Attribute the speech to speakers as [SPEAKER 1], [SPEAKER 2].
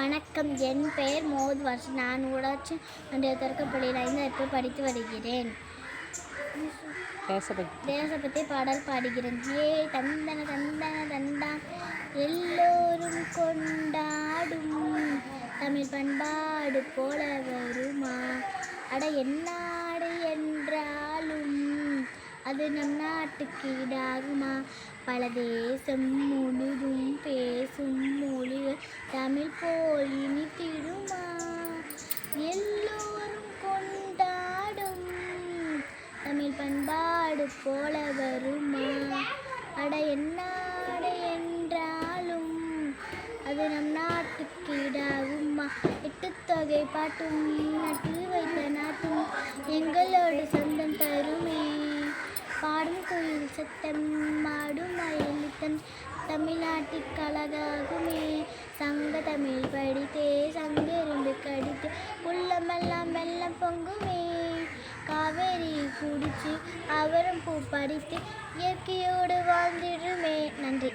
[SPEAKER 1] வணக்கம், என் பெயர் மோத்வர்ஷ். நான் ஊராட்சி ஒன்றிய தொடக்கப்பள்ளியில் 5 படித்து வருகிறேன். தேசபக்தி பாடல் பாடுகிறேன். தந்தன தந்தன தந்தான் எல்லோரும் கொண்டாடும் தமிழ் பண்பாடு போல வருமா? அட எந்நாடு என்றாலும் அது நம் நாட்டுக்கு ஈடாகுமா? பல தேசம் முழுதும் பேசும் மொழிகள் தமிழ் போல் இனித்திடுமா? எல்லோரும் கொண்டாடும் தமிழ் பண்பாடு போல வருமா? அட எந்நாடு என்றாலும் அது நம் நாட்டுக்கு ஈடாகுமா? 8 தொகை பாட்டும் நட்டு வைத்த நாட்டும் எங்களோடு சொந்தம் தருமே. பாடும் குயில் சத்தம் மாடும் மயிலித்தம் தமிழ்நாட்டுக்கு அழகாகுமே. சங்க தமிழ் படித்தே சங்கெரும்பு கடித்து உள்ளமெல்லாம் வெள்ளம் பொங்குமே. காவேரி குடிச்சு அவரும் பூ படித்து இயற்கையோடு வாழ்ந்திடுமே. நன்றி.